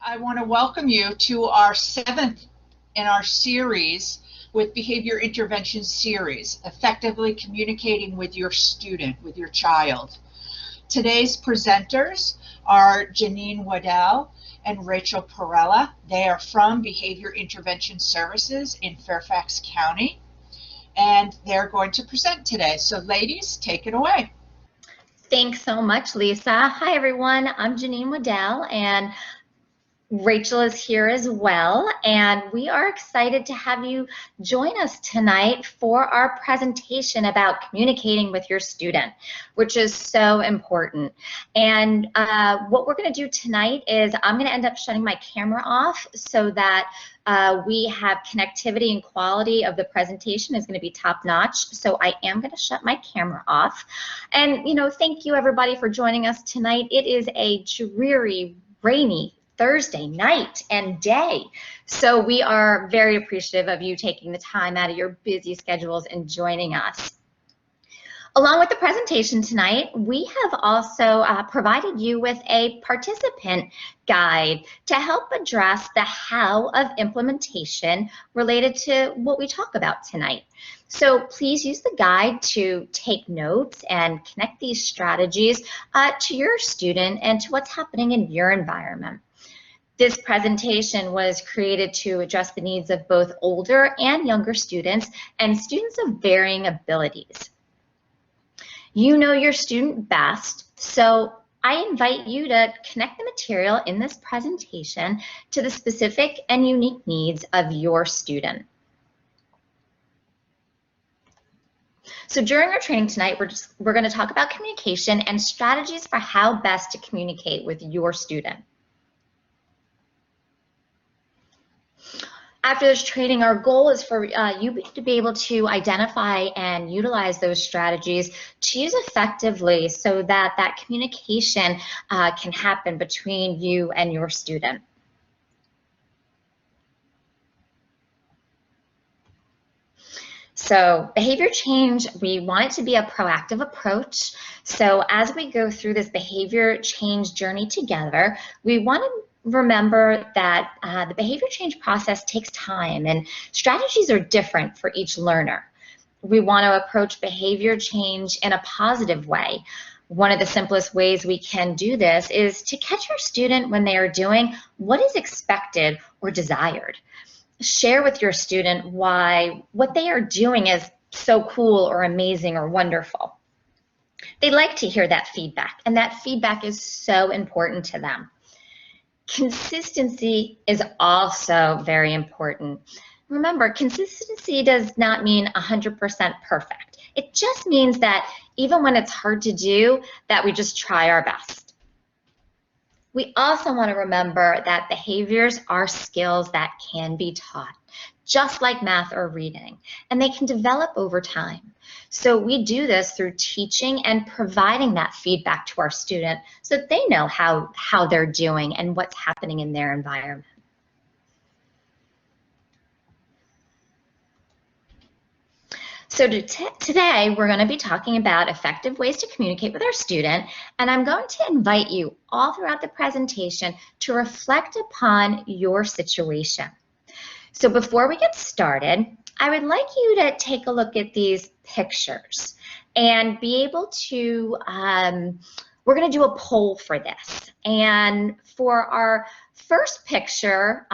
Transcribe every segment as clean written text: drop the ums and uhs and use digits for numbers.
I want to welcome you to our 7th in our series with Behavior Intervention series, Effectively Communicating with Your Student, with your child. Today's presenters are Janine Waddell and Rachel Perella. They are from Behavior Intervention Services in Fairfax County, and they're going to present today. So ladies, take it away. Thanks so much, Lisa. Hi, everyone. I'm Janine Waddell, and Rachel is here as well, and we are excited to have you join us tonight for our presentation about communicating with your student, which is so important. And what we're going to do tonight is I'm going to end up shutting my camera off so that we have connectivity and quality of the presentation is going to be top notch. So I am going to shut my camera off. And, thank you everybody for joining us tonight. It is a dreary, rainy Thursday night and day. So we are very appreciative of you taking the time out of your busy schedules and joining us. Along with the presentation tonight, we have also provided you with a participant guide to help address the how of implementation related to what we talk about tonight. So please use the guide to take notes and connect these strategies to your student and to what's happening in your environment. This presentation was created to address the needs of both older and younger students and students of varying abilities. You know your student best, so I invite you to connect the material in this presentation to the specific and unique needs of your student. So during our training tonight, we're going to talk about communication and strategies for how best to communicate with your student. After this training, our goal is for you to be able to identify and utilize those strategies to use effectively so that that communication can happen between you and your student. So behavior change, we want it to be a proactive approach. So as we go through this behavior change journey together, we want to remember that the behavior change process takes time and strategies are different for each learner. We want to approach behavior change in a positive way. One of the simplest ways we can do this is to catch our student when they are doing what is expected or desired. Share with your student why what they are doing is so cool or amazing or wonderful. They like to hear that feedback, and that feedback is so important to them. Consistency is also very important. Remember, consistency does not mean 100% perfect. It just means that even when it's hard to do, that we just try our best. We also want to remember that behaviors are skills that can be taught, just like math or reading, and they can develop over time. So we do this through teaching and providing that feedback to our student so that they know how they're doing and what's happening in their environment. So today we're going to be talking about effective ways to communicate with our student, and I'm going to invite you all throughout the presentation to reflect upon your situation. So before we get started, I would like you to take a look at these pictures and be able to, we're going to do a poll for this. And for our first picture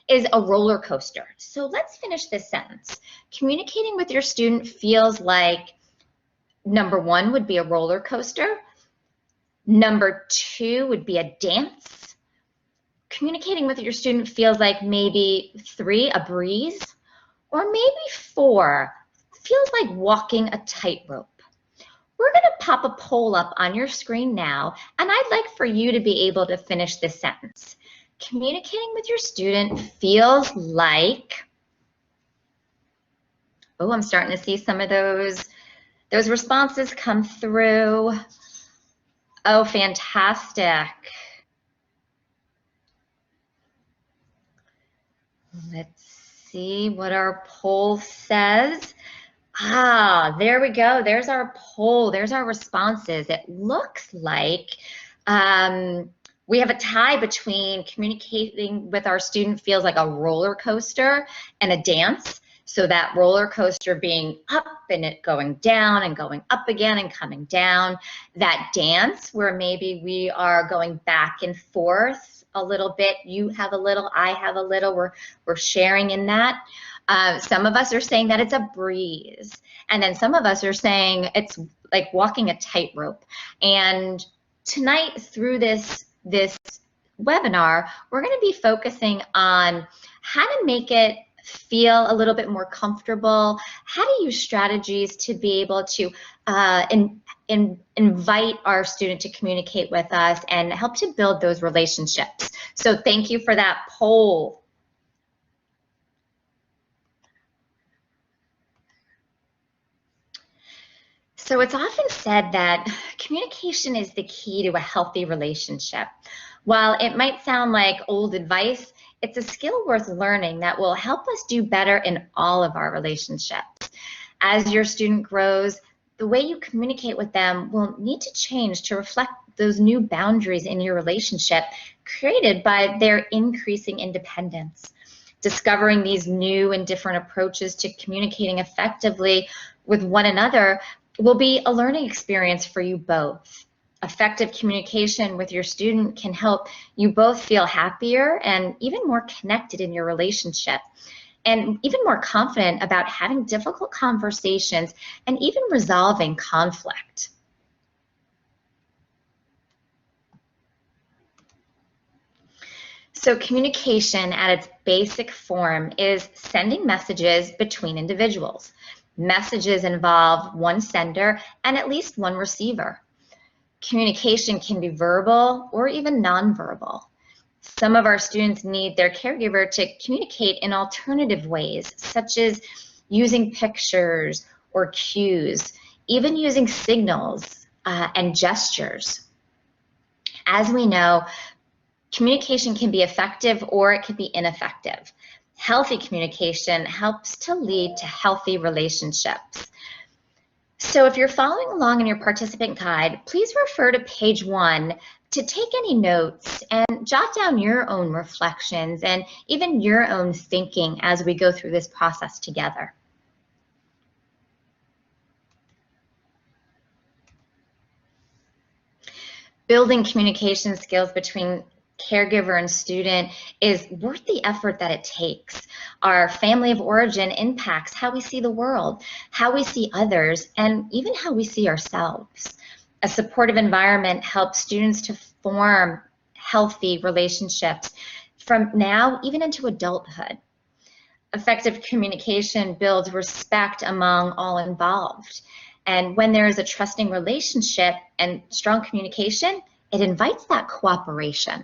is a roller coaster. So let's finish this sentence. Communicating with your student feels like number 1 would be a roller coaster. Number 2 would be a dance. Communicating with your student feels like maybe 3, a breeze. Or maybe 4, feels like walking a tightrope. We're going to pop a poll up on your screen now, and I'd like for you to be able to finish this sentence. Communicating with your student feels like, oh, I'm starting to see some of those responses come through. Oh, fantastic. Let's see what our poll says. There we go. There's our poll. There's our responses. It looks like We have a tie between communicating with our student feels like a roller coaster and a dance. So that roller coaster being up and it going down and going up again and coming down. That dance where maybe we are going back and forth a little bit. You have a little, I have a little, we're sharing in that. Some of us are saying that it's a breeze. And then some of us are saying it's like walking a tightrope. And tonight through this webinar, we're going to be focusing on how to make it feel a little bit more comfortable, how to use strategies to be able to invite our student to communicate with us and help to build those relationships. So thank you for that poll. So it's often said that communication is the key to a healthy relationship. While it might sound like old advice, it's a skill worth learning that will help us do better in all of our relationships. As your student grows, the way you communicate with them will need to change to reflect those new boundaries in your relationship created by their increasing independence. Discovering these new and different approaches to communicating effectively with one another will be a learning experience for you both. Effective communication with your student can help you both feel happier and even more connected in your relationship, and even more confident about having difficult conversations and even resolving conflict. So communication at its basic form is sending messages between individuals. Messages involve one sender and at least one receiver. Communication can be verbal or even nonverbal. Some of our students need their caregiver to communicate in alternative ways, such as using pictures or cues, even using signals and gestures. As we know, communication can be effective or it can be ineffective. Healthy communication helps to lead to healthy relationships. So if you're following along in your participant guide, please refer to page 1 to take any notes and jot down your own reflections and even your own thinking as we go through this process together. Building communication skills between caregiver and student is worth the effort that it takes. Our family of origin impacts how we see the world, how we see others, and even how we see ourselves. A supportive environment helps students to form healthy relationships from now even into adulthood. Effective communication builds respect among all involved. And when there is a trusting relationship and strong communication, it invites that cooperation.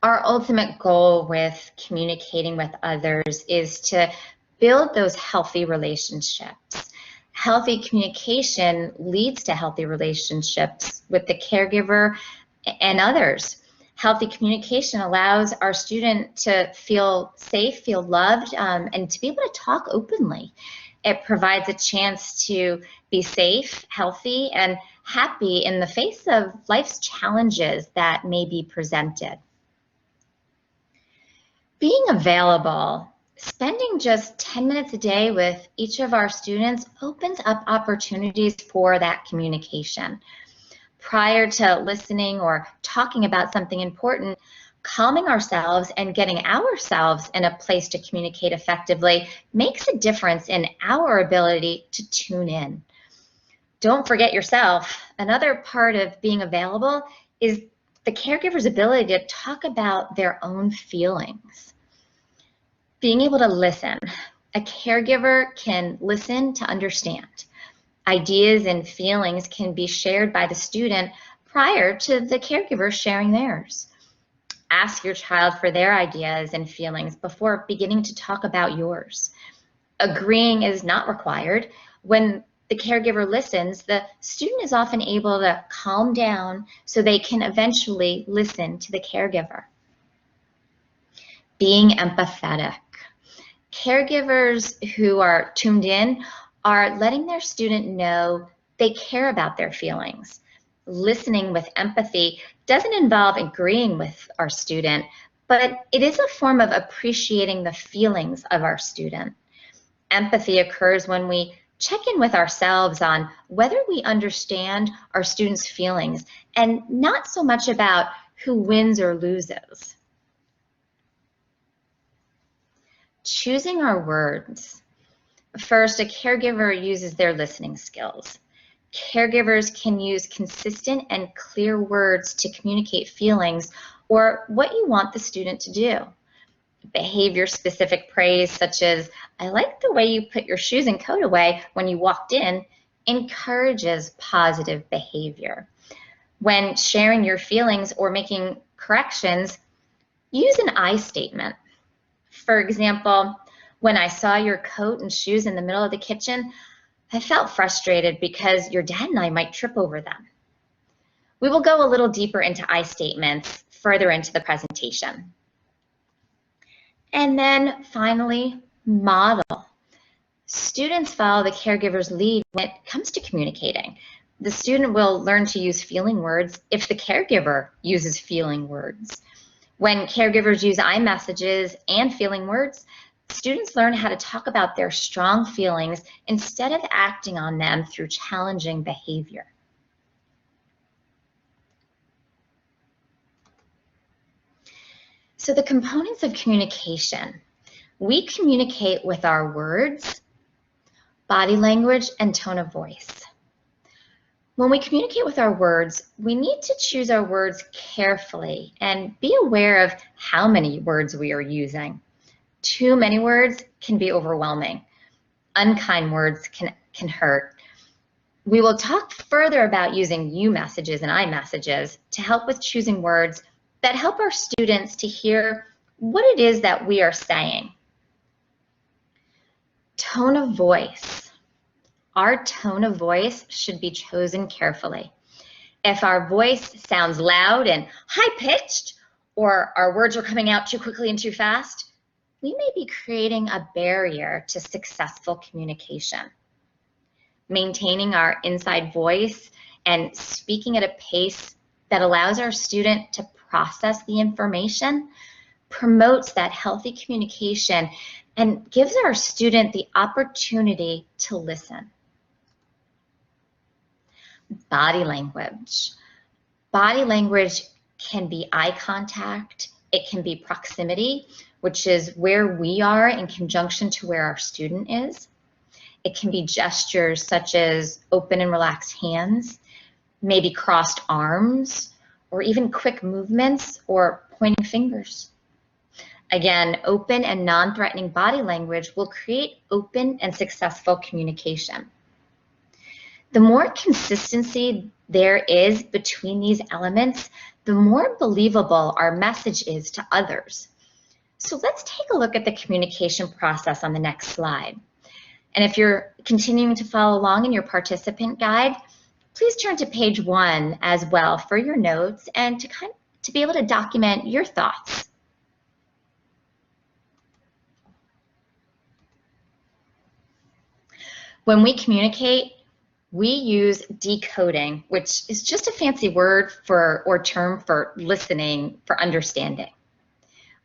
Our ultimate goal with communicating with others is to build those healthy relationships. Healthy communication leads to healthy relationships with the caregiver and others. Healthy communication allows our student to feel safe, feel loved, and to be able to talk openly. It provides a chance to be safe, healthy, and happy in the face of life's challenges that may be presented. Being available, spending just 10 minutes a day with each of our students opens up opportunities for that communication. Prior to listening or talking about something important, calming ourselves and getting ourselves in a place to communicate effectively makes a difference in our ability to tune in. Don't forget yourself. Another part of being available is the caregiver's ability to talk about their own feelings. Being able to listen. A caregiver can listen to understand. Ideas and feelings can be shared by the student prior to the caregiver sharing theirs. Ask your child for their ideas and feelings before beginning to talk about yours. Agreeing is not required. When the caregiver listens, the student is often able to calm down so they can eventually listen to the caregiver. Being empathetic. Caregivers who are tuned in are letting their student know they care about their feelings. Listening with empathy doesn't involve agreeing with our student, but it is a form of appreciating the feelings of our student. Empathy occurs when we check in with ourselves on whether we understand our students' feelings and not so much about who wins or loses. Choosing our words. First, a caregiver uses their listening skills. Caregivers can use consistent and clear words to communicate feelings or what you want the student to do. Behavior-specific praise, such as, "I like the way you put your shoes and coat away when you walked in," encourages positive behavior. When sharing your feelings or making corrections, use an I statement. For example, "When I saw your coat and shoes in the middle of the kitchen, I felt frustrated because your dad and I might trip over them." We will go a little deeper into I statements further into the presentation. And then finally, model. Students follow the caregiver's lead when it comes to communicating. The student will learn to use feeling words if the caregiver uses feeling words. When caregivers use I messages and feeling words, students learn how to talk about their strong feelings instead of acting on them through challenging behavior. So the components of communication. We communicate with our words, body language, and tone of voice. When we communicate with our words, we need to choose our words carefully and be aware of how many words we are using. Too many words can be overwhelming. Unkind words can hurt. We will talk further about using you messages and I messages to help with choosing words that help our students to hear what it is that we are saying. Tone of voice. Our tone of voice should be chosen carefully. If our voice sounds loud and high-pitched, or our words are coming out too quickly and too fast, we may be creating a barrier to successful communication. Maintaining our inside voice and speaking at a pace that allows our student to process the information promotes that healthy communication and gives our student the opportunity to listen. Body language. Body language can be eye contact, it can be proximity, which is where we are in conjunction to where our student is. It can be gestures such as open and relaxed hands, maybe crossed arms, or even quick movements or pointing fingers. Again, open and non-threatening body language will create open and successful communication. The more consistency there is between these elements, the more believable our message is to others. So let's take a look at the communication process on the next slide. And if you're continuing to follow along in your participant guide, please turn to page 1 as well for your notes and to be able to document your thoughts. When we communicate, we use decoding, which is just a fancy word or term for listening, for understanding.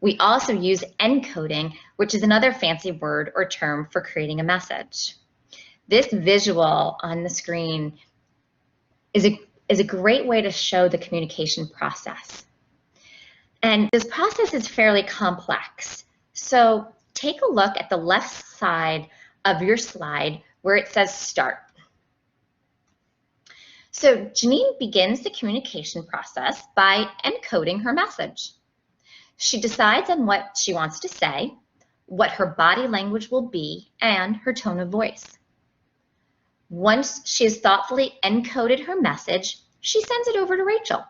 We also use encoding, which is another fancy word or term for creating a message. This visual on the screen is a great way to show the communication process. And this process is fairly complex. So take a look at the left side of your slide where it says start. So Janine begins the communication process by encoding her message. She decides on what she wants to say, what her body language will be, and her tone of voice. Once she has thoughtfully encoded her message, she sends it over to Rachel.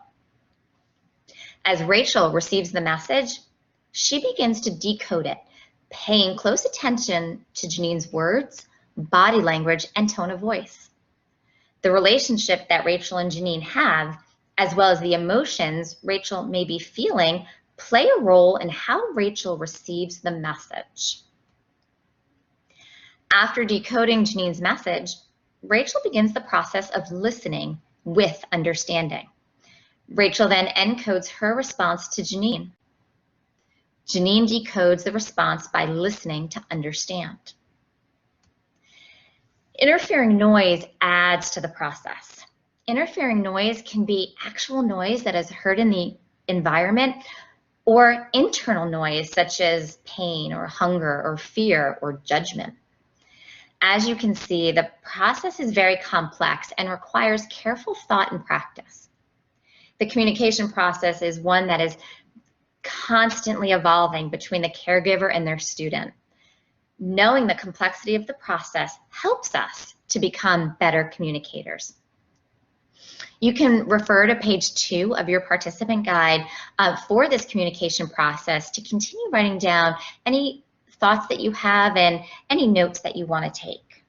As Rachel receives the message, she begins to decode it, paying close attention to Janine's words, body language, and tone of voice. The relationship that Rachel and Janine have, as well as the emotions Rachel may be feeling, play a role in how Rachel receives the message. After decoding Janine's message, Rachel begins the process of listening with understanding. Rachel then encodes her response to Janine. Janine decodes the response by listening to understand. Interfering noise adds to the process. Interfering noise can be actual noise that is heard in the environment or internal noise such as pain or hunger or fear or judgment. As you can see, the process is very complex and requires careful thought and practice. The communication process is one that is constantly evolving between the caregiver and their student. Knowing the complexity of the process helps us to become better communicators. You can refer to page 2 of your participant guide for this communication process to continue writing down any thoughts that you have and any notes that you want to take.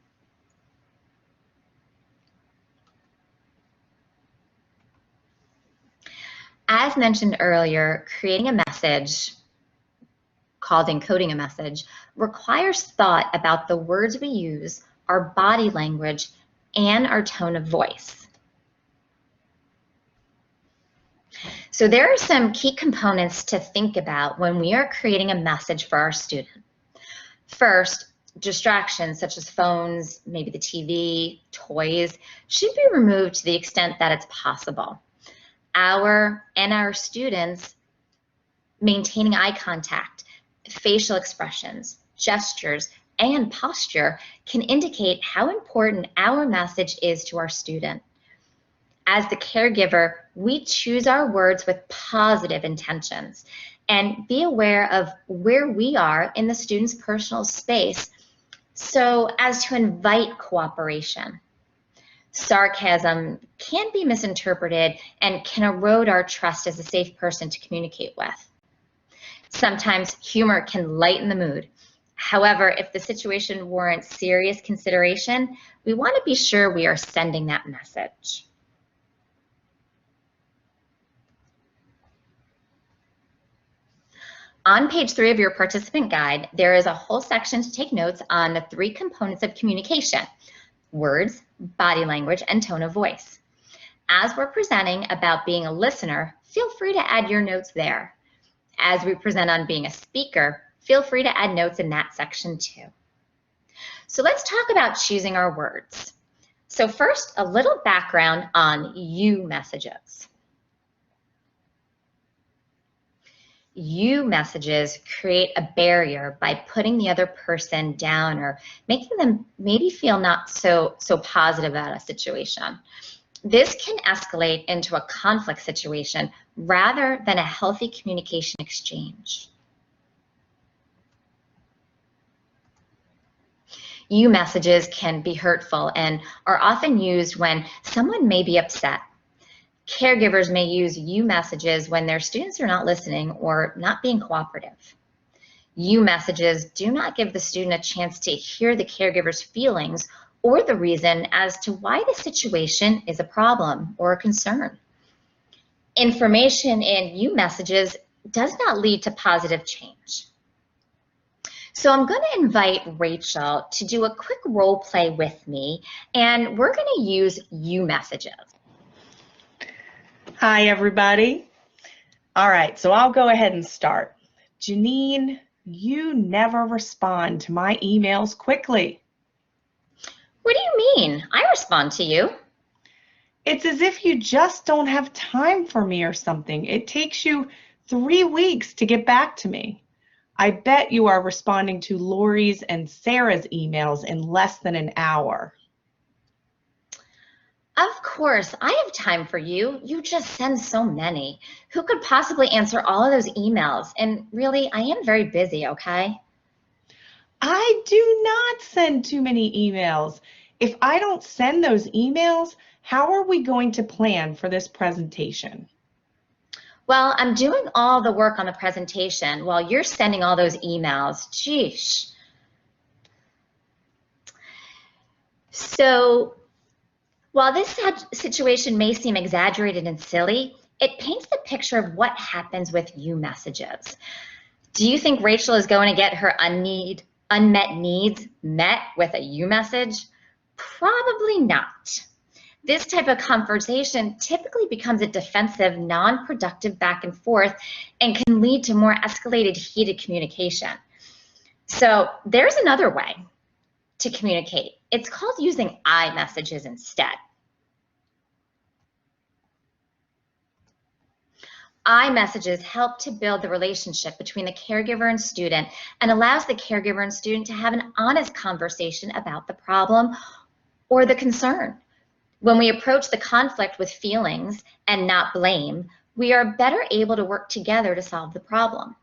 As mentioned earlier, creating a message called encoding a message requires thought about the words we use, our body language, and our tone of voice. So there are some key components to think about when we are creating a message for our student. First, distractions such as phones, maybe the TV, toys, should be removed to the extent that it's possible. Our students maintaining eye contact, facial expressions, gestures, and posture can indicate how important our message is to our student. As the caregiver, we choose our words with positive intentions and be aware of where we are in the student's personal space so as to invite cooperation. Sarcasm can be misinterpreted and can erode our trust as a safe person to communicate with. Sometimes humor can lighten the mood. However, if the situation warrants serious consideration, we want to be sure we are sending that message. On page 3 of your participant guide, there is a whole section to take notes on the 3 components of communication: words, body language, and tone of voice. As we're presenting about being a listener, feel free to add your notes there. As we present on being a speaker, feel free to add notes in that section too. So let's talk about choosing our words. So first, a little background on you messages. You messages create a barrier by putting the other person down or making them maybe feel not so positive about a situation. This can escalate into a conflict situation rather than a healthy communication exchange. You messages can be hurtful and are often used when someone may be upset. Caregivers may use you messages when their students are not listening or not being cooperative. You messages do not give the student a chance to hear the caregiver's feelings or the reason as to why the situation is a problem or a concern. Information in you messages does not lead to positive change. So I'm going to invite Rachel to do a quick role play with me, and we're going to use you messages. Hi, everybody. All right, so I'll go ahead and start. Janine, you never respond to my emails quickly. What do you mean? I respond to you. It's as if you just don't have time for me or something. It takes you 3 weeks to get back to me. I bet you are responding to Lori's and Sarah's emails in less than an hour. Of course, I have time for you. You just send so many. Who could possibly answer all of those emails? And really, I am very busy, okay? I do not send too many emails. If I don't send those emails, how are we going to plan for this presentation? Well, I'm doing all the work on the presentation while you're sending all those emails. Geesh. So, while this situation may seem exaggerated and silly, it paints the picture of what happens with you messages. Do you think Rachel is going to get her Unmet needs met with a you message? Probably not. This type of conversation typically becomes a defensive, non-productive back and forth and can lead to more escalated, heated communication. So there's another way to communicate. It's called using I messages instead. I messages help to build the relationship between the caregiver and student and allows the caregiver and student to have an honest conversation about the problem or the concern. When we approach the conflict with feelings and not blame, we are better able to work together to solve the problem.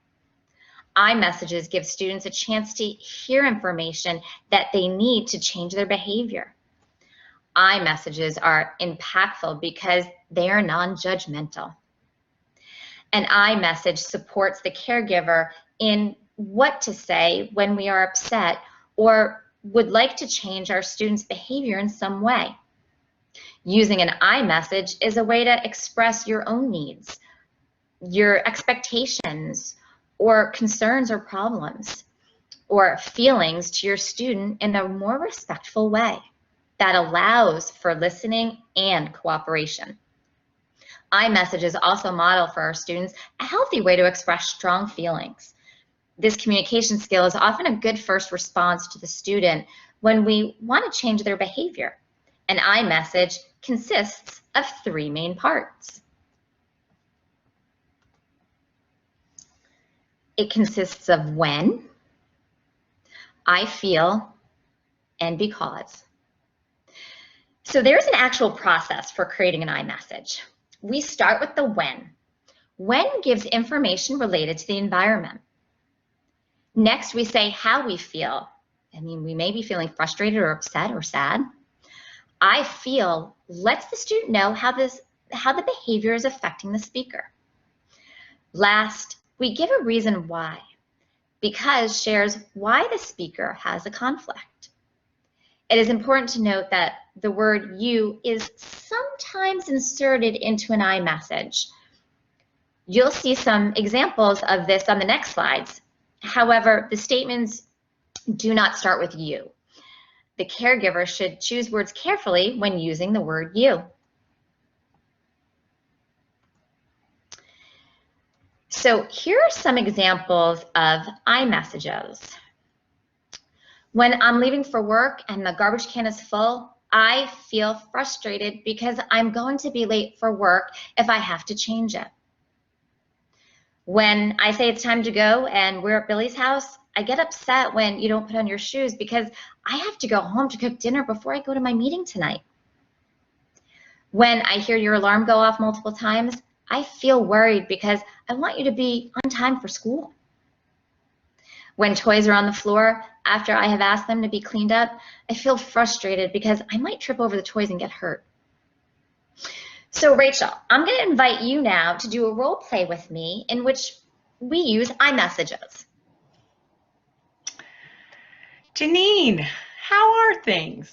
I messages give students a chance to hear information that they need to change their behavior. I messages are impactful because they are non-judgmental. An I message supports the caregiver in what to say when we are upset or would like to change our student's behavior in some way. Using an I message is a way to express your own needs, your expectations, or concerns or problems, or feelings to your student in a more respectful way that allows for listening and cooperation. I messages also model for our students a healthy way to express strong feelings. This communication skill is often a good first response to the student when we want to change their behavior. An I message consists of 3 main parts. It consists of when, I feel, and because. So there's an actual process for creating an I message. We start with the when. When gives information related to the environment. Next, we say how we feel. We may be feeling frustrated or upset or sad. I feel lets the student know how the behavior is affecting the speaker. Last, we give a reason why. Because shares why the speaker has a conflict. It is important to note that the word you is sometimes inserted into an I message. You'll see some examples of this on the next slides. However, the statements do not start with you. The caregiver should choose words carefully when using the word you. So here are some examples of I messages. When I'm leaving for work and the garbage can is full, I feel frustrated because I'm going to be late for work if I have to change it. When I say it's time to go and we're at Billy's house, I get upset when you don't put on your shoes because I have to go home to cook dinner before I go to my meeting tonight. When I hear your alarm go off multiple times, I feel worried because I want you to be on time for school. When toys are on the floor after I have asked them to be cleaned up, I feel frustrated because I might trip over the toys and get hurt. So Rachel, I'm going to invite you now to do a role play with me in which we use I messages. Janine, how are things?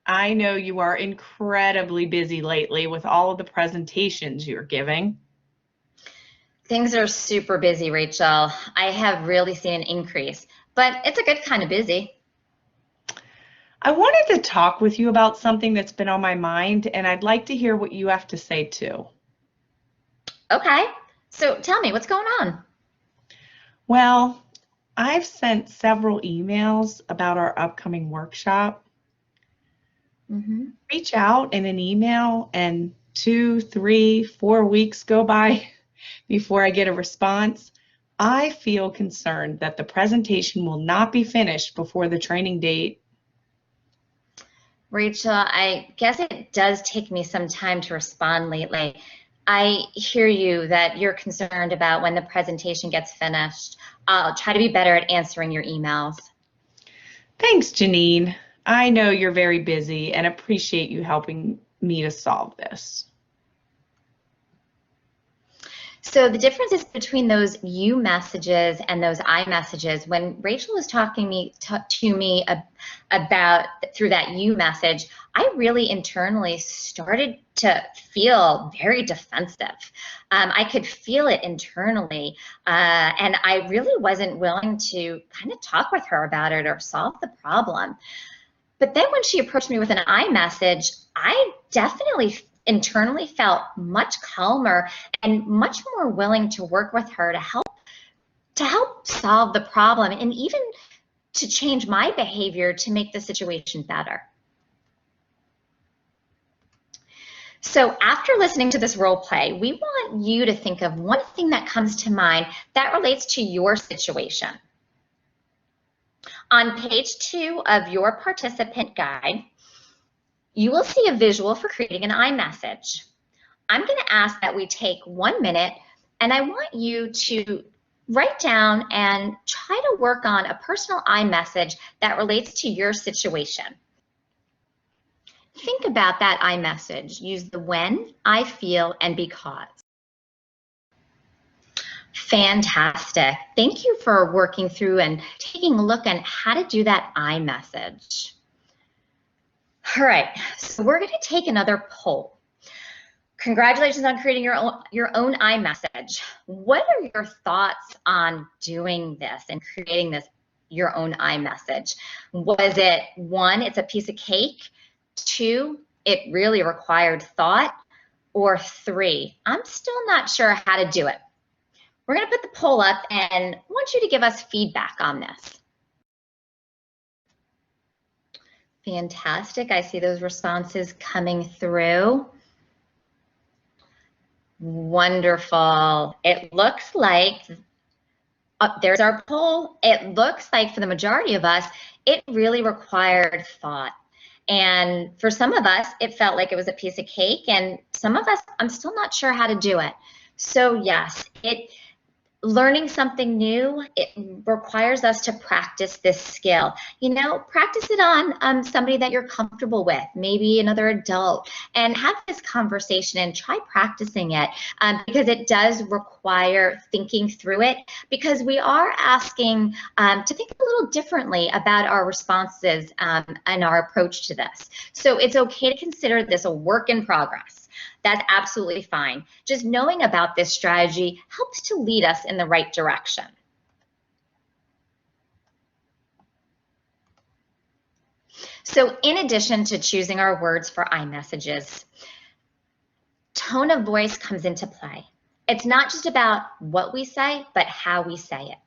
I know you are incredibly busy lately with all of the presentations you're giving. Things are super busy, Rachel. I have really seen an increase, but it's a good kind of busy. I wanted to talk with you about something that's been on my mind, and I'd like to hear what you have to say too. Okay, so tell me, what's going on? Well, I've sent several emails about our upcoming workshop. Reach out in an email and 2, 3, 4 weeks go by before I get a response. I feel concerned that the presentation will not be finished before the training date. Rachel, I guess it does take me some time to respond lately. I hear you that you're concerned about when the presentation gets finished. I'll try to be better at answering your emails. Thanks, Janine. I know you're very busy and appreciate you helping me to solve this. So the difference is between those you messages and those I messages. When Rachel was talking to me about through that you message, I really internally started to feel very defensive. I could feel it internally, and I really wasn't willing to kind of talk with her about it or solve the problem. But then when she approached me with an I message, I definitely internally felt much calmer and much more willing to work with her to help solve the problem and even to change my behavior to make the situation better. So after listening to this role play, we want you to think of one thing that comes to mind that relates to your situation. On page 2 of your participant guide, you will see a visual for creating an iMessage. I'm going to ask that we take 1 minute, and I want you to write down and try to work on a personal iMessage that relates to your situation. Think about that iMessage. Use the when, I feel, and because. Fantastic. Thank you for working through and taking a look at how to do that iMessage. All right, so we're going to take another poll. Congratulations on creating your own iMessage. What are your thoughts on doing this and creating your own iMessage? Was it 1, it's a piece of cake, 2, it really required thought, or 3, I'm still not sure how to do it? We're going to put the poll up and I want you to give us feedback on this. Fantastic. I see those responses coming through. Wonderful. It looks like, there's our poll. It looks like for the majority of us, it really required thought. And for some of us, it felt like it was a piece of cake. And some of us, I'm still not sure how to do it. So yes, learning something new, it requires us to practice this skill. You know, practice it on somebody that you're comfortable with, maybe another adult, and have this conversation and try practicing it because it does require thinking through it, because we are asking to think a little differently about our responses and our approach to this. So it's okay to consider this a work in progress. That's absolutely fine. Just knowing about this strategy helps to lead us in the right direction. So in addition to choosing our words for iMessages, tone of voice comes into play. It's not just about what we say, but how we say it.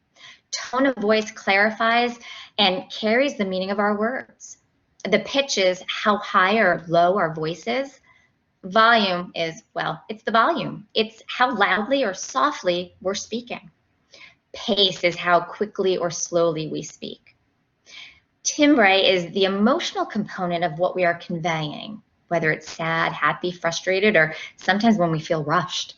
Tone of voice clarifies and carries the meaning of our words. The pitch is how high or low our voice is. Volume is, well, it's the volume. It's how loudly or softly we're speaking. Pace is how quickly or slowly we speak. Timbre is the emotional component of what we are conveying, whether it's sad, happy, frustrated, or sometimes when we feel rushed.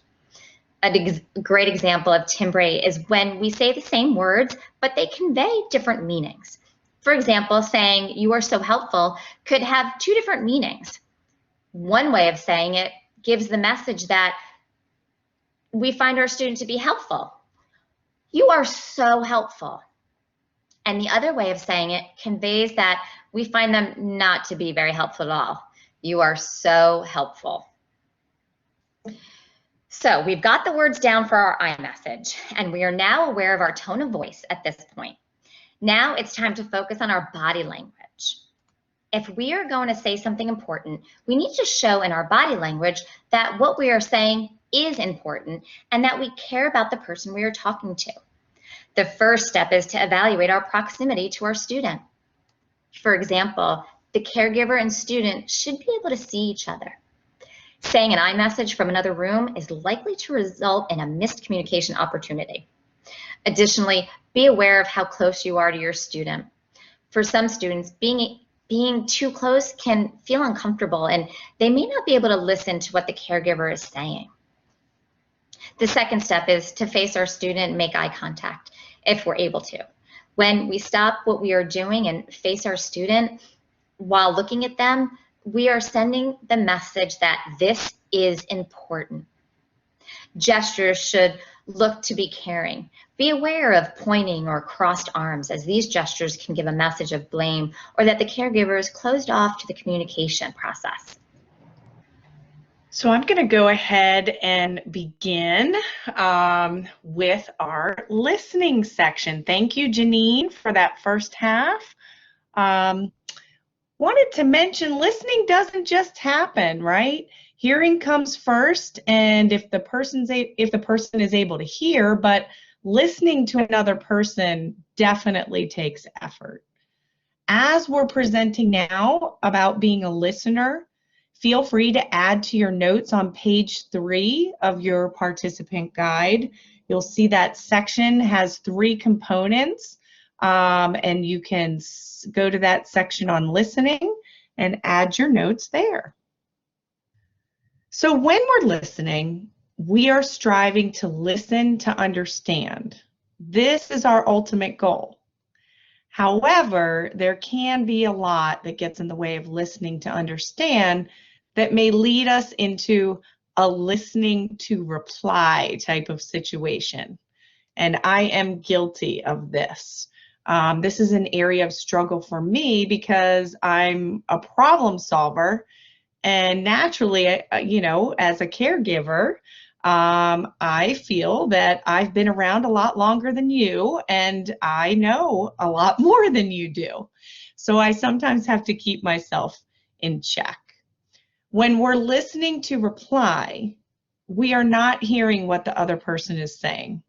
A great example of timbre is when we say the same words, but they convey different meanings. For example, saying "you are so helpful" could have 2 different meanings. One way of saying it gives the message that we find our student to be helpful. You are so helpful. And the other way of saying it conveys that we find them not to be very helpful at all. You are so helpful. So we've got the words down for our iMessage, and we are now aware of our tone of voice at this point. Now it's time to focus on our body language. If we are going to say something important, we need to show in our body language that what we are saying is important and that we care about the person we are talking to. The first step is to evaluate our proximity to our student. For example, the caregiver and student should be able to see each other. Saying an iMessage from another room is likely to result in a missed communication opportunity. Additionally, be aware of how close you are to your student. For some students, being too close can feel uncomfortable and they may not be able to listen to what the caregiver is saying. The second step is to face our student and make eye contact if we're able to. When we stop what we are doing and face our student while looking at them, we are sending the message that this is important. gestures should look to be caring. Be aware of pointing or crossed arms, as these gestures can give a message of blame or that the caregiver is closed off to the communication process. So I'm going to go ahead and begin with our listening section. Thank you, Janine, for that first half. Wanted to mention listening doesn't just happen, right? Hearing comes first, and if the person is able to hear, but listening to another person definitely takes effort. As we're presenting now about being a listener, feel free to add to your notes on page 3 of your participant guide. You'll see that section has 3 components, and you can go to that section on listening and add your notes there. So when we're listening, we are striving to listen to understand. This is our ultimate goal. However, there can be a lot that gets in the way of listening to understand that may lead us into a listening to reply type of situation. And I am guilty of this. This is an area of struggle for me because I'm a problem solver. And naturally, you know, as a caregiver, I feel that I've been around a lot longer than you, and I know a lot more than you do. So I sometimes have to keep myself in check. When we're listening to reply, we are not hearing what the other person is saying.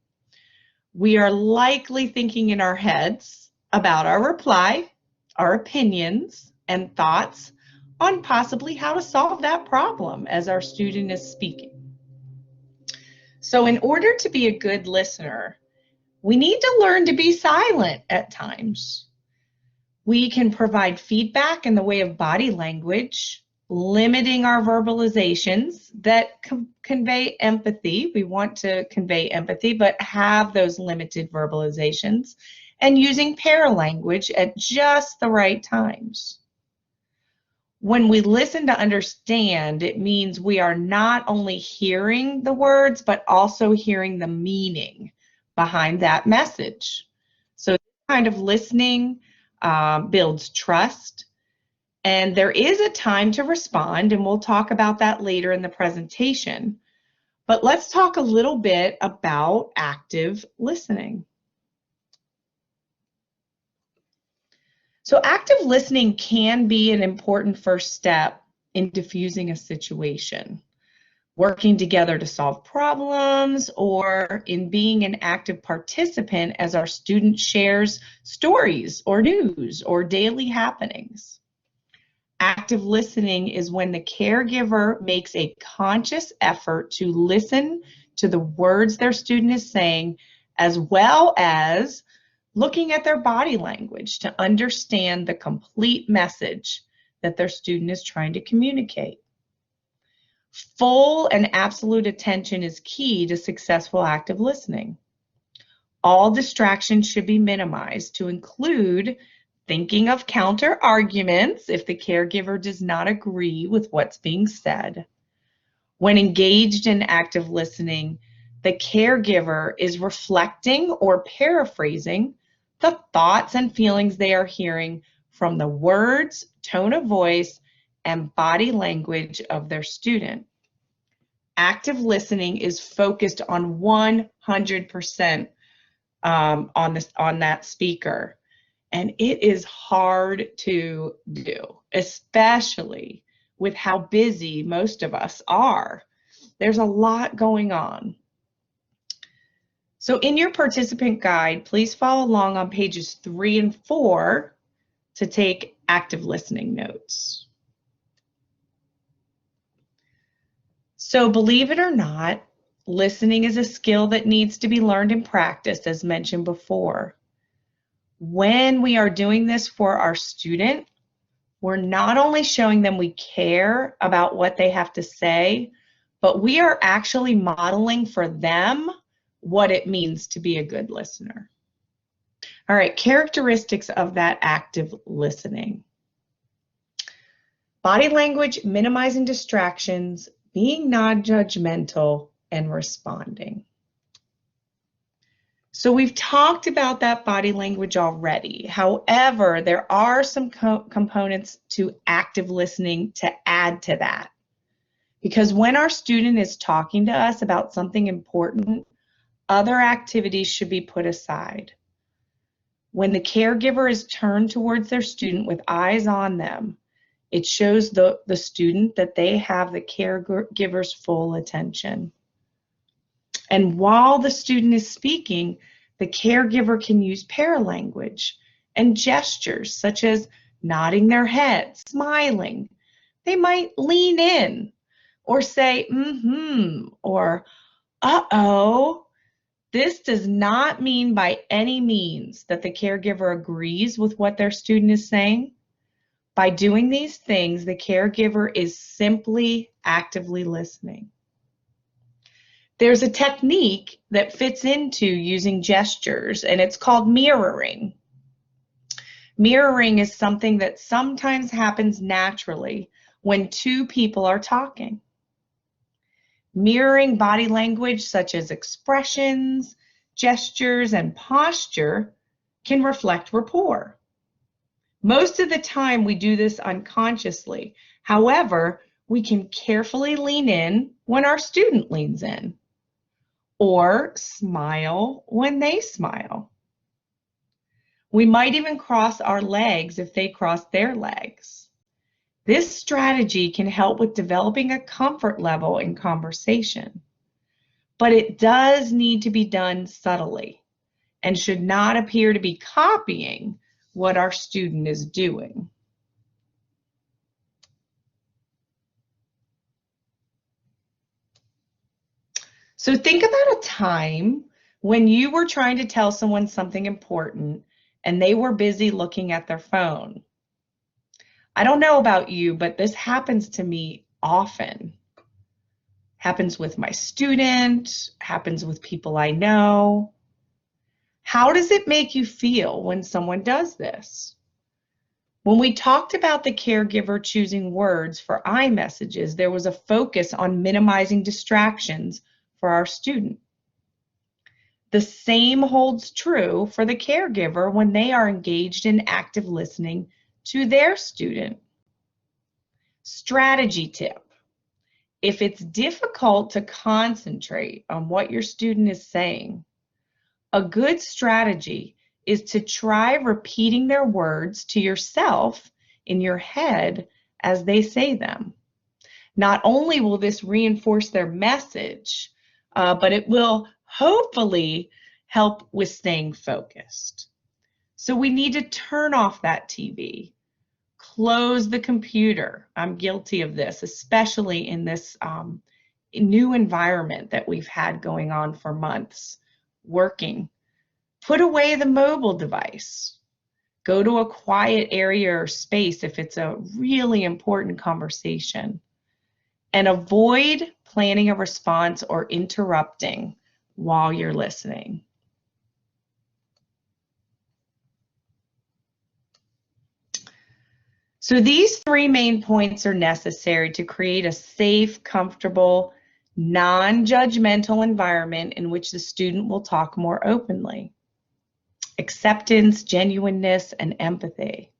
We are likely thinking in our heads about our reply, our opinions, and thoughts on possibly how to solve that problem as our student is speaking. So in order to be a good listener, we need to learn to be silent at times. We can provide feedback in the way of body language, limiting our verbalizations that convey empathy. We want to convey empathy, but have those limited verbalizations, and using paralanguage at just the right times. When we listen to understand, it means we are not only hearing the words, but also hearing the meaning behind that message. So this kind of listening builds trust. And there is a time to respond, and we'll talk about that later in the presentation. But let's talk a little bit about active listening. So active listening can be an important first step in diffusing a situation, working together to solve problems, or in being an active participant as our student shares stories or news or daily happenings. Active listening is when the caregiver makes a conscious effort to listen to the words their student is saying, as well as looking at their body language to understand the complete message that their student is trying to communicate. Full and absolute attention is key to successful active listening. All distractions should be minimized to include thinking of counter arguments if the caregiver does not agree with what's being said. When engaged in active listening, the caregiver is reflecting or paraphrasing the thoughts and feelings they are hearing from the words, tone of voice, and body language of their student. Active listening is focused on 100% on that speaker. And it is hard to do, especially with how busy most of us are. There's a lot going on. So in your participant guide, please follow along on pages 3 and 4 to take active listening notes. So believe it or not, listening is a skill that needs to be learned and practiced, as mentioned before. When we are doing this for our student, we're not only showing them we care about what they have to say, but we are actually modeling for them what it means to be a good listener. All right, characteristics of that active listening. Body language, minimizing distractions, being non-judgmental, and responding. So we've talked about that body language already. However, there are some components to active listening to add to that. Because when our student is talking to us about something important, other activities should be put aside. When the caregiver is turned towards their student with eyes on them, it shows the student that they have the caregiver's full attention. And while the student is speaking, the caregiver can use paralanguage and gestures such as nodding their head, smiling. They might lean in or say, mm-hmm, or uh-oh. This does not mean by any means that the caregiver agrees with what their student is saying. By doing these things, the caregiver is simply actively listening. There's a technique that fits into using gestures, and it's called mirroring. Mirroring is something that sometimes happens naturally when two people are talking. Mirroring body language such as expressions, gestures, and posture can reflect rapport. Most of the time we do this unconsciously. However, we can carefully lean in when our student leans in, or smile when they smile. We might even cross our legs if they cross their legs. This strategy can help with developing a comfort level in conversation, but it does need to be done subtly and should not appear to be copying what our student is doing. So think about a time when you were trying to tell someone something important and they were busy looking at their phone. I don't know about you, but this happens to me often. Happens with my student, happens with people I know. How does it make you feel when someone does this? When we talked about the caregiver choosing words for iMessages, there was a focus on minimizing distractions for our student. The same holds true for the caregiver when they are engaged in active listening to their student. Strategy tip. If it's difficult to concentrate on what your student is saying, a good strategy is to try repeating their words to yourself in your head as they say them. Not only will this reinforce their message, but it will hopefully help with staying focused. So we need to turn off that TV, close the computer. I'm guilty of this, especially in this new environment that we've had going on for months, working. Put away the mobile device. Go to a quiet area or space if it's a really important conversation. And avoid planning a response or interrupting while you're listening. So these three main points are necessary to create a safe, comfortable, non-judgmental environment in which the student will talk more openly. Acceptance, genuineness, and empathy.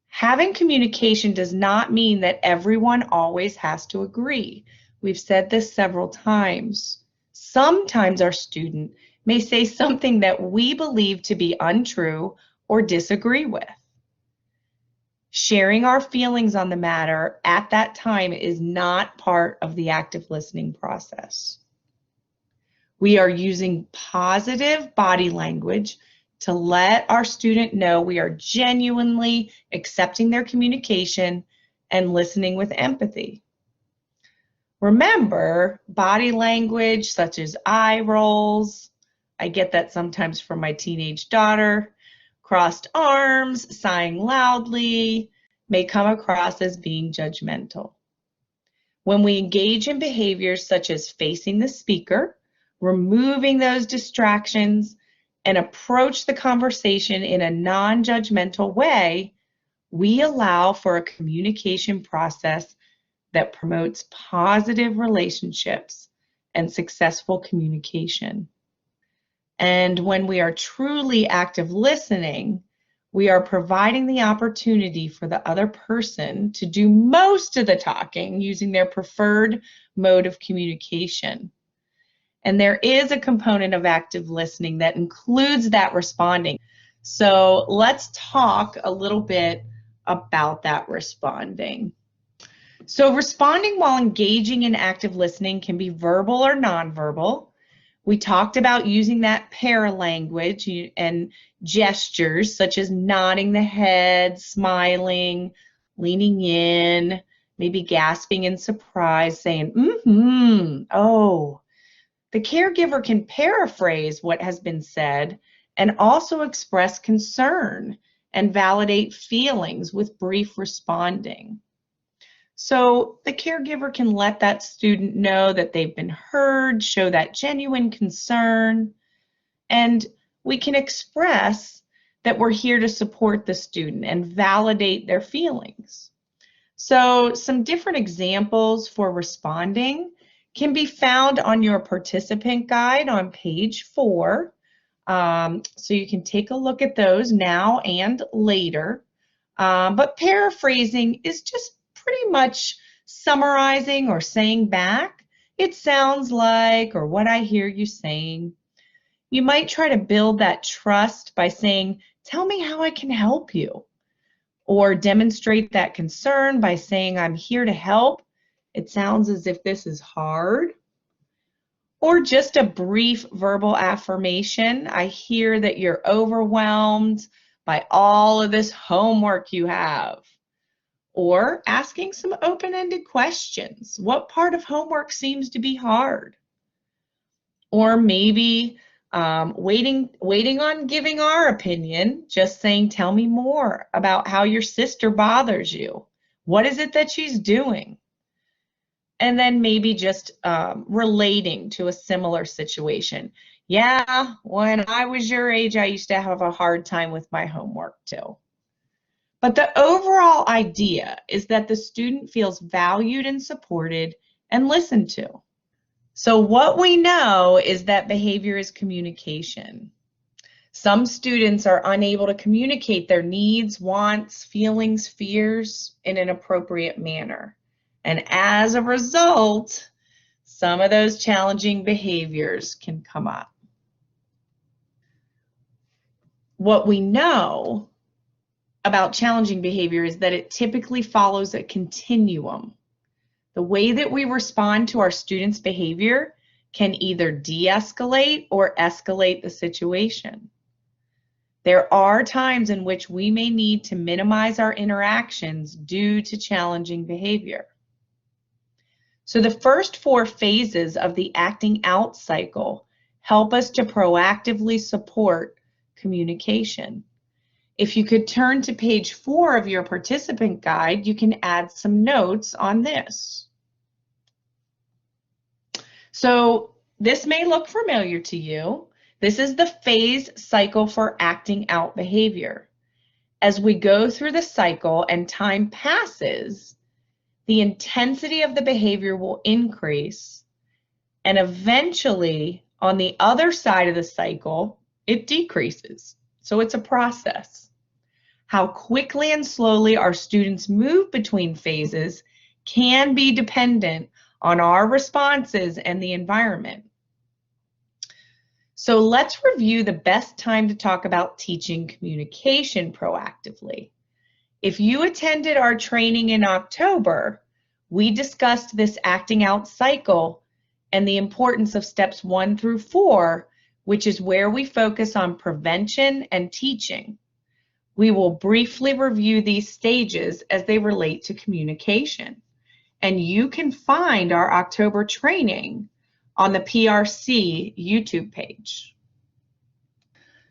Having communication does not mean that everyone always has to agree. We've said this several times. Sometimes our student may say something that we believe to be untrue or disagree with. Sharing our feelings on the matter at that time is not part of the active listening process. We are using positive body language to let our student know we are genuinely accepting their communication and listening with empathy. Remember, body language such as eye rolls, I get that sometimes from my teenage daughter, crossed arms, sighing loudly, may come across as being judgmental. When we engage in behaviors such as facing the speaker, removing those distractions, and approach the conversation in a non-judgmental way, we allow for a communication process that promotes positive relationships and successful communication. And when we are truly active listening, we are providing the opportunity for the other person to do most of the talking using their preferred mode of communication. And there is a component of active listening that includes that responding. So let's talk a little bit about that responding. So responding while engaging in active listening can be verbal or nonverbal. We talked about using that paralanguage and gestures such as nodding the head, smiling, leaning in, maybe gasping in surprise, saying, mm-hmm, oh. The caregiver can paraphrase what has been said and also express concern and validate feelings with brief responding. So the caregiver can let that student know that they've been heard, show that genuine concern, and we can express that we're here to support the student and validate their feelings. So some different examples for responding can be found on your participant guide on page 4. So you can take a look at those now and later. But paraphrasing is just pretty much summarizing or saying back, it sounds like, or what I hear you saying. You might try to build that trust by saying, tell me how I can help you. Or demonstrate that concern by saying, I'm here to help. It sounds as if this is hard. Or just a brief verbal affirmation. I hear that you're overwhelmed by all of this homework you have. Or asking some open-ended questions. What part of homework seems to be hard? Or maybe waiting on giving our opinion, just saying, tell me more about how your sister bothers you. What is it that she's doing? And then maybe just relating to a similar situation. Yeah, when I was your age, I used to have a hard time with my homework too. But the overall idea is that the student feels valued and supported and listened to. So what we know is that behavior is communication. Some students are unable to communicate their needs, wants, feelings, fears in an appropriate manner. And as a result, some of those challenging behaviors can come up. What we know about challenging behavior is that it typically follows a continuum. The way that we respond to our students' behavior can either de-escalate or escalate the situation. There are times in which we may need to minimize our interactions due to challenging behavior. So the first 4 phases of the acting out cycle help us to proactively support communication. If you could turn to page 4 of your participant guide, you can add some notes on this. So this may look familiar to you. This is the phase cycle for acting out behavior. As we go through the cycle and time passes, the intensity of the behavior will increase, and eventually, on the other side of the cycle, it decreases. So it's a process. How quickly and slowly our students move between phases can be dependent on our responses and the environment. So let's review the best time to talk about teaching communication proactively. If you attended our training in October, we discussed this acting out cycle and the importance of steps 1 through 4, which is where we focus on prevention and teaching. We will briefly review these stages as they relate to communication. And you can find our October training on the PRC YouTube page.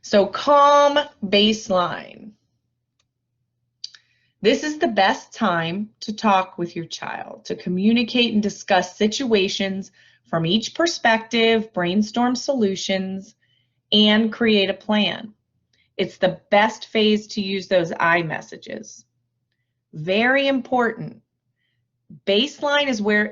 So calm baseline. This is the best time to talk with your child, to communicate and discuss situations from each perspective, brainstorm solutions, and create a plan. It's the best phase to use those I messages. Very important. Baseline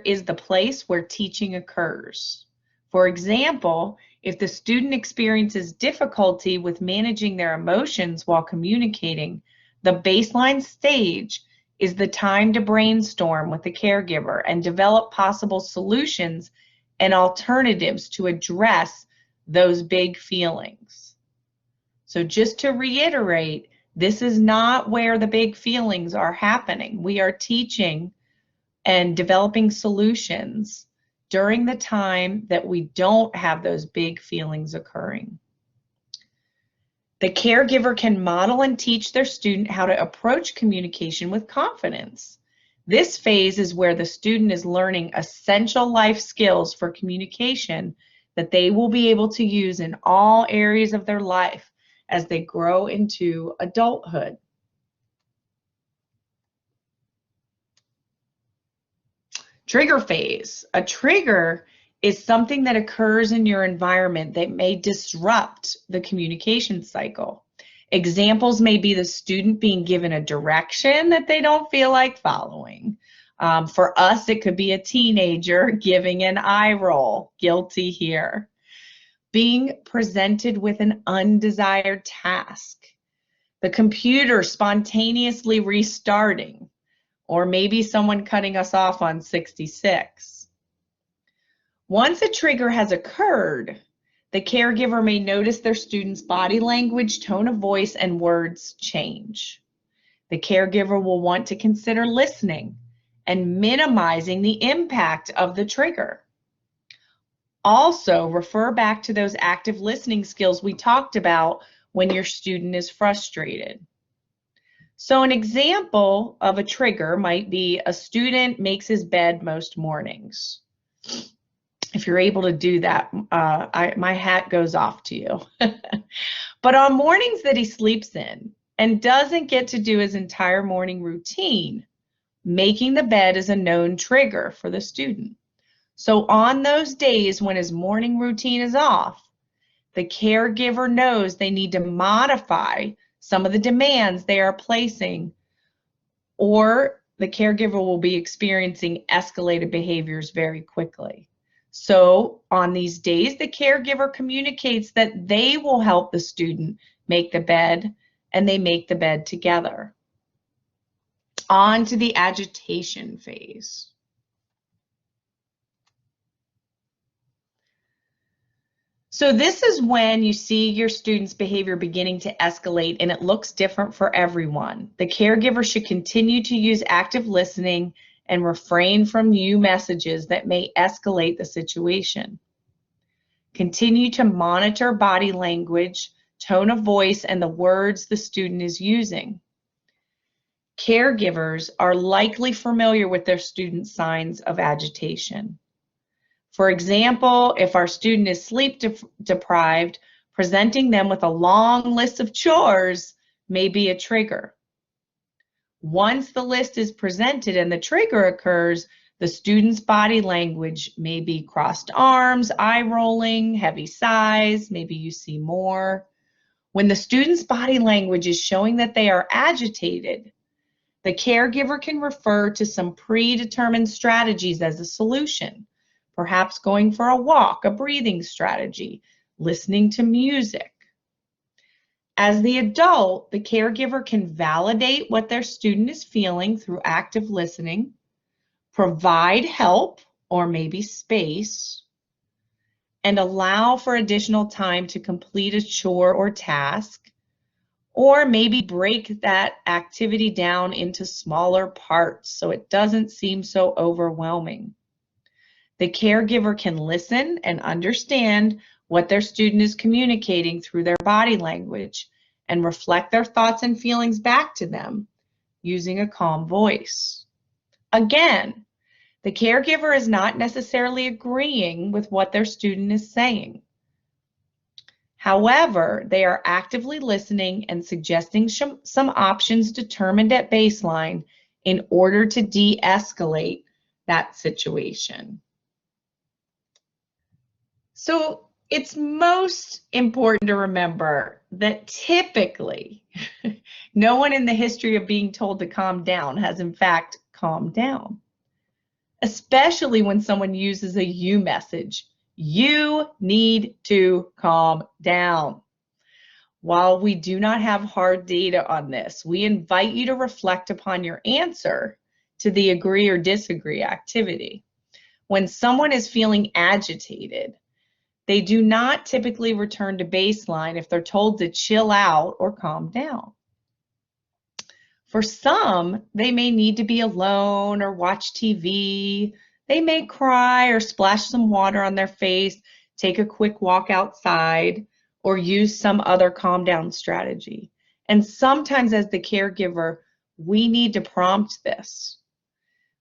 is the place where teaching occurs. For example, if the student experiences difficulty with managing their emotions while communicating, the baseline stage is the time to brainstorm with the caregiver and develop possible solutions and alternatives to address those big feelings. So just to reiterate, this is not where the big feelings are happening. We are teaching and developing solutions during the time that we don't have those big feelings occurring. The caregiver can model and teach their student how to approach communication with confidence. This phase is where the student is learning essential life skills for communication that they will be able to use in all areas of their life as they grow into adulthood. Trigger phase. A trigger is something that occurs in your environment that may disrupt the communication cycle. Examples may be the student being given a direction that they don't feel like following. For us, it could be a teenager giving an eye roll, guilty here. Being presented with an undesired task. The computer spontaneously restarting, or maybe someone cutting us off on 66. Once a trigger has occurred, the caregiver may notice their student's body language, tone of voice, and words change. The caregiver will want to consider listening and minimizing the impact of the trigger. Also, refer back to those active listening skills we talked about when your student is frustrated. So an example of a trigger might be a student makes his bed most mornings. If you're able to do that, my hat goes off to you. But on mornings that he sleeps in and doesn't get to do his entire morning routine, making the bed is a known trigger for the student. So on those days when his morning routine is off, the caregiver knows they need to modify some of the demands they are placing, or the caregiver will be experiencing escalated behaviors very quickly. So on these days, the caregiver communicates that they will help the student make the bed, and they make the bed together. On to the agitation phase. So this is when you see your student's behavior beginning to escalate and it looks different for everyone. The caregiver should continue to use active listening and refrain from new messages that may escalate the situation. Continue to monitor body language, tone of voice, and the words the student is using. Caregivers are likely familiar with their students' signs of agitation. For example, if our student is sleep deprived, presenting them with a long list of chores may be a trigger. Once the list is presented and the trigger occurs, the student's body language may be crossed arms, eye rolling, heavy sighs, maybe you see more. When the student's body language is showing that they are agitated, the caregiver can refer to some predetermined strategies as a solution. Perhaps going for a walk, a breathing strategy, listening to music. As the adult, the caregiver can validate what their student is feeling through active listening, provide help or maybe space, and allow for additional time to complete a chore or task, or maybe break that activity down into smaller parts so it doesn't seem so overwhelming. The caregiver can listen and understand what their student is communicating through their body language and reflect their thoughts and feelings back to them using a calm voice. Again, the caregiver is not necessarily agreeing with what their student is saying. However, they are actively listening and suggesting some options determined at baseline in order to de-escalate that situation. So it's most important to remember that typically no one in the history of being told to calm down has in fact calmed down. especially when someone uses a you message. You need to calm down. While we do not have hard data on this, we invite you to reflect upon your answer to the agree or disagree activity. When someone is feeling agitated, they do not typically return to baseline if they're told to chill out or calm down. For some, they may need to be alone or watch TV. They may cry or splash some water on their face, take a quick walk outside, or use some other calm down strategy. And sometimes as the caregiver, we need to prompt this.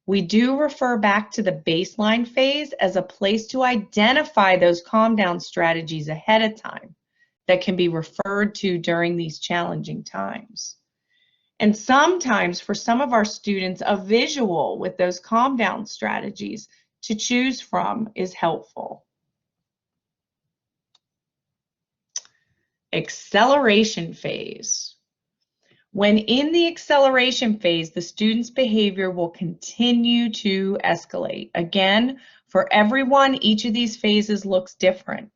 We do refer back to the baseline phase as a place to identify those calm down strategies ahead of time that can be referred to during these challenging times. And sometimes for some of our students, a visual with those calm down strategies to choose from is helpful. Acceleration phase. When in the acceleration phase, the student's behavior will continue to escalate. Again, for everyone, each of these phases looks different.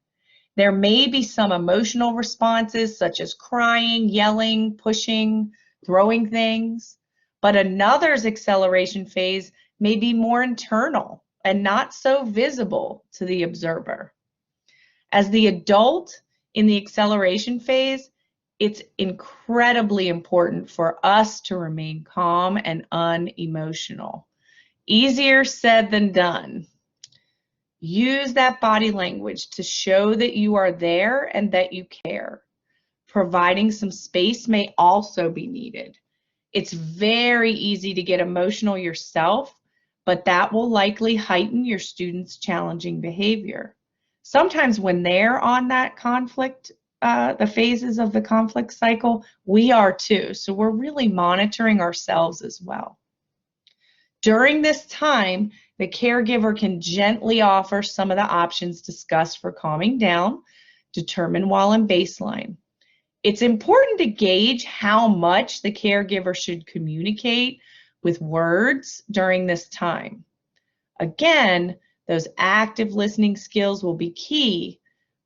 There may be some emotional responses such as crying, yelling, pushing, throwing things, but another's acceleration phase may be more internal and not so visible to the observer. As the adult in the acceleration phase, it's incredibly important for us to remain calm and unemotional. Easier said than done. Use that body language to show that you are there and that you care. Providing some space may also be needed. It's very easy to get emotional yourself, but that will likely heighten your students' challenging behavior. Sometimes when they're on that conflict, the phases of the conflict cycle, we are too. So we're really monitoring ourselves as well. During this time, the caregiver can gently offer some of the options discussed for calming down, determine while in baseline. It's important to gauge how much the caregiver should communicate with words during this time. Again, those active listening skills will be key,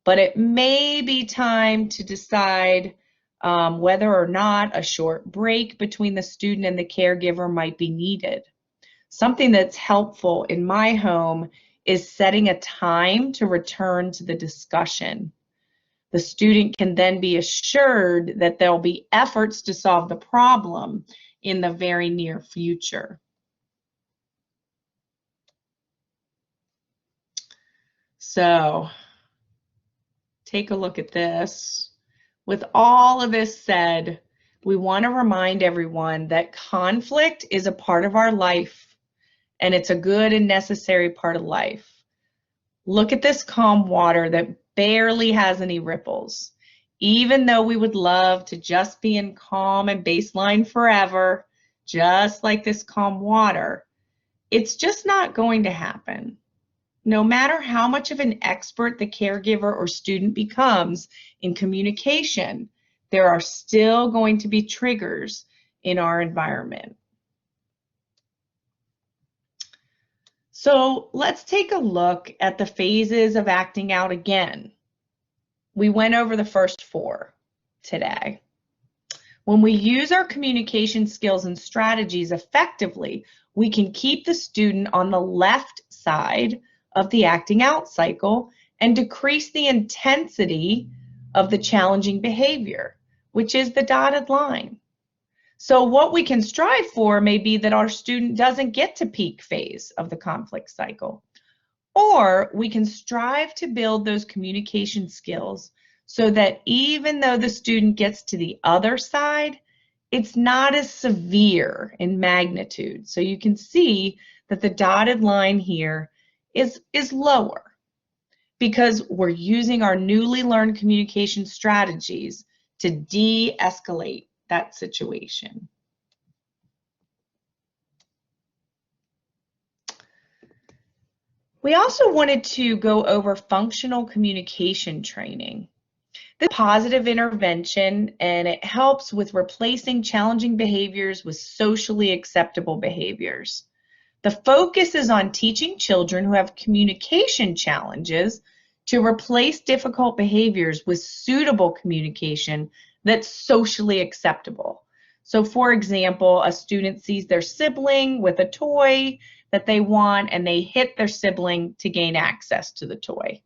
but it may be time to decide whether or not a short break between the student and the caregiver might be needed. Something that's helpful in my home is setting a time to return to the discussion. The student can then be assured that there'll be efforts to solve the problem in the very near future. So, take a look at this. With all of this said, we want to remind everyone that conflict is a part of our life, and it's a good and necessary part of life. Look at this calm water that barely has any ripples. Even though we would love to just be in calm and baseline forever, just like this calm water, it's just not going to happen. No matter how much of an expert the caregiver or student becomes in communication, there are still going to be triggers in our environment. So let's take a look at the phases of acting out again. We went over the first 4 today. When we use our communication skills and strategies effectively, we can keep the student on the left side of the acting out cycle and decrease the intensity of the challenging behavior, which is the dotted line. So what we can strive for may be that our student doesn't get to peak phase of the conflict cycle. Or we can strive to build those communication skills so that even though the student gets to the other side, it's not as severe in magnitude. So you can see that the dotted line here is lower because we're using our newly learned communication strategies to de-escalate that situation. We also wanted to go over functional communication training. This is positive intervention, and it helps with replacing challenging behaviors with socially acceptable behaviors. The focus is on teaching children who have communication challenges to replace difficult behaviors with suitable communication that's socially acceptable. So for example, a student sees their sibling with a toy that they want and they hit their sibling to gain access to the toy.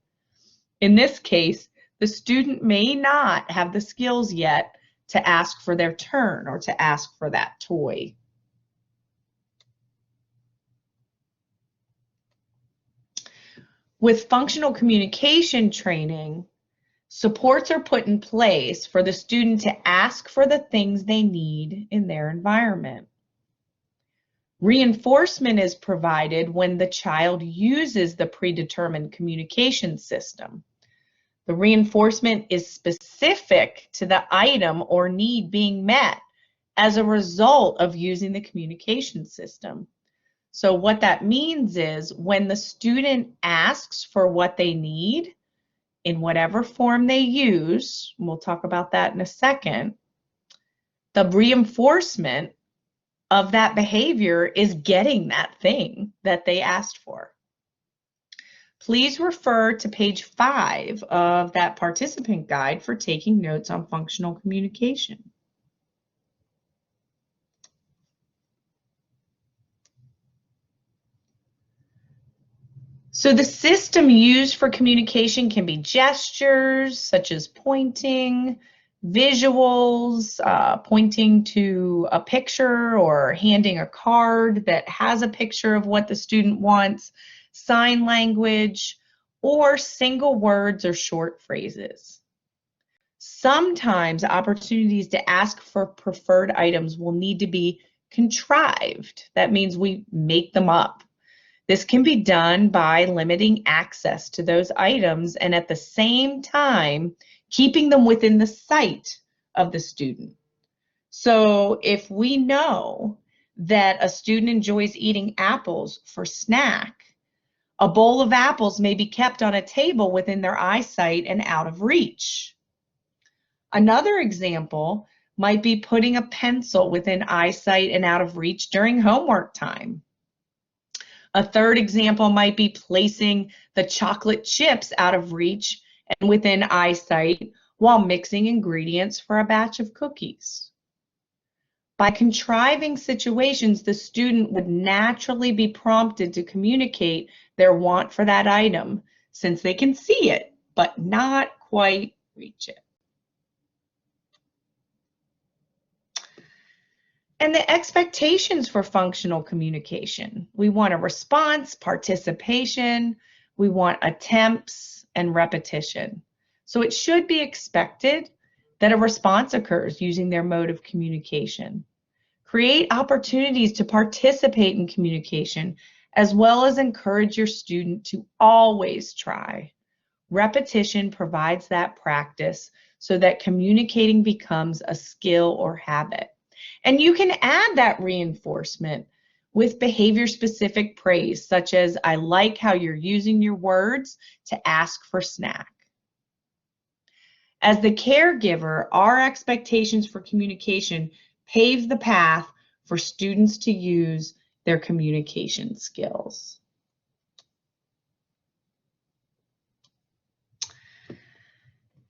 In this case, the student may not have the skills yet to ask for their turn or to ask for that toy. With functional communication training, supports are put in place for the student to ask for the things they need in their environment. Reinforcement is provided when the child uses the predetermined communication system. The reinforcement is specific to the item or need being met as a result of using the communication system. So what that means is when the student asks for what they need in whatever form they use, and we'll talk about that in a second, the reinforcement of that behavior is getting that thing that they asked for. Please refer to page 5 of that participant guide for taking notes on functional communication. So the system used for communication can be gestures such as pointing, visuals, pointing to a picture or handing a card that has a picture of what the student wants, sign language, or single words or short phrases. Sometimes opportunities to ask for preferred items will need to be contrived. That means we make them up. This can be done by limiting access to those items and at the same time keeping them within the sight of the student. So if we know that a student enjoys eating apples for snack, a bowl of apples may be kept on a table within their eyesight and out of reach. Another example might be putting a pencil within eyesight and out of reach during homework time. A third example might be placing the chocolate chips out of reach and within eyesight while mixing ingredients for a batch of cookies. By contriving situations, the student would naturally be prompted to communicate their want for that item since they can see it, but not quite reach it. And the expectations for functional communication. We want a response, participation, we want attempts, and repetition. So it should be expected that a response occurs using their mode of communication. Create opportunities to participate in communication, as well as encourage your student to always try. Repetition provides that practice so that communicating becomes a skill or habit. And you can add that reinforcement with behavior-specific praise, such as, I like how you're using your words to ask for snack. As the caregiver, our expectations for communication pave the path for students to use their communication skills.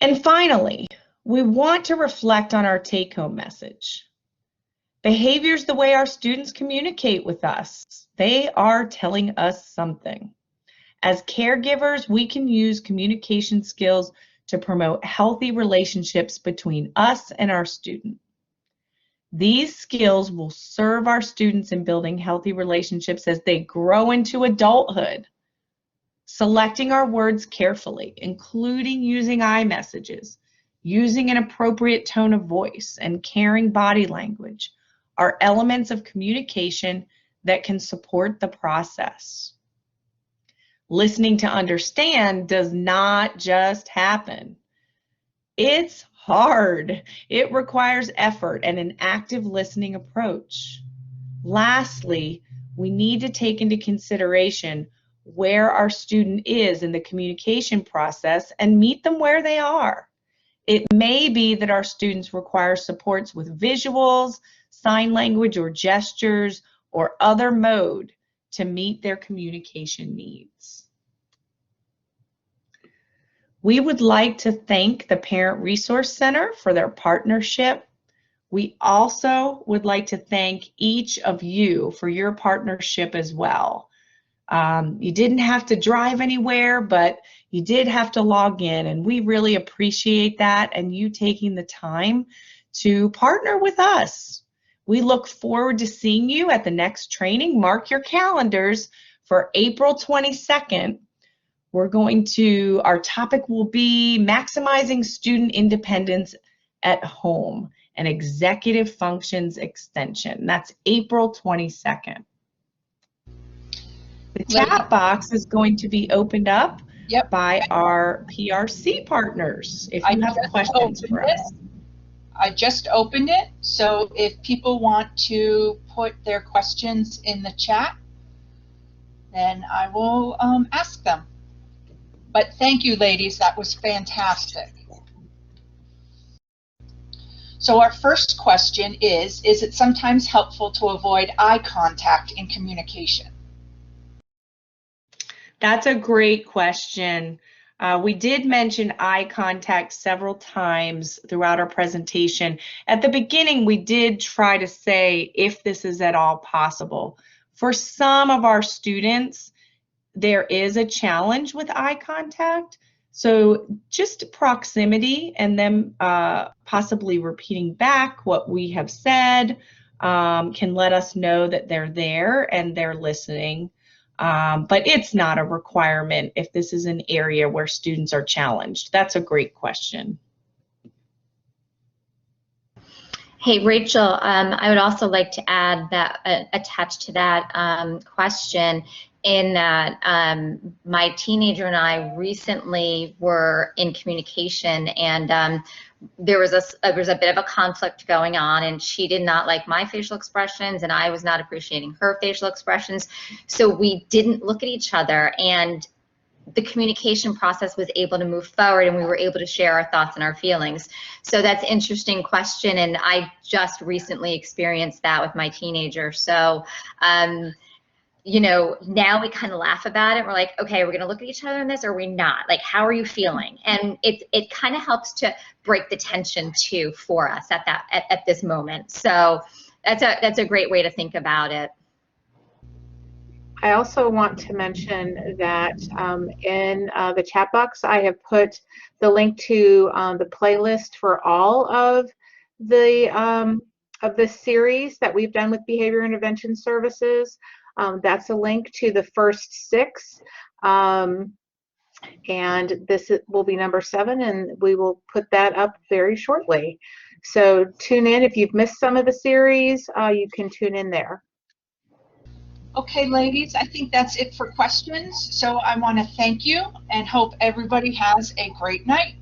And finally, we want to reflect on our take-home message. Behavior is the way our students communicate with us. They are telling us something. As caregivers, we can use communication skills to promote healthy relationships between us and our student. These skills will serve our students in building healthy relationships as they grow into adulthood. Selecting our words carefully, including using I messages, using an appropriate tone of voice, and caring body language are elements of communication that can support the process. Listening to understand does not just happen. It's hard. It requires effort and an active listening approach. Lastly, we need to take into consideration where our student is in the communication process and meet them where they are. It may be that our students require supports with visuals, sign language or gestures, or other mode to meet their communication needs. We would like to thank the Parent Resource Center for their partnership. We also would like to thank each of you for your partnership as well. You didn't have to drive anywhere, but you did have to log in, and we really appreciate that and you taking the time to partner with us. We look forward to seeing you at the next training. Mark your calendars for April 22nd. Our topic will be maximizing student independence at home, an executive functions extension. That's April 22nd. The chat box is going to be opened up by our PRC partners if you have questions for us. I just opened it, so if people want to put their questions in the chat, then I will ask them. But thank you, ladies, that was fantastic. So our first question is it sometimes helpful to avoid eye contact in communication? That's a great question. We did mention eye contact several times throughout our presentation. At the beginning, we did try to say if this is at all possible. For some of our students, there is a challenge with eye contact. So just proximity and them possibly repeating back what we have said can let us know that they're there and they're listening. But it's not a requirement if this is an area where students are challenged. That's a great question. Hey, Rachel, I would also like to add that attached to that question in that my teenager and I recently were in communication, and there was a bit of a conflict going on, and she did not like my facial expressions and I was not appreciating her facial expressions. So we didn't look at each other, and the communication process was able to move forward and we were able to share our thoughts and our feelings. So that's an interesting question, and I just recently experienced that with my teenager. So you know, now we kind of laugh about it. We're like, okay, we're going to look at each other in this, or are we not? Like, how are you feeling? And it kind of helps to break the tension too for us at this moment. So that's a great way to think about it. I also want to mention that in the chat box, I have put the link to the playlist for all of the series that we've done with Behavior Intervention Services. That's a link to the first 6, and this will be number 7, and we will put that up very shortly. So tune in. If you've missed some of the series, you can tune in there. Okay, ladies, I think that's it for questions. So I want to thank you and hope everybody has a great night.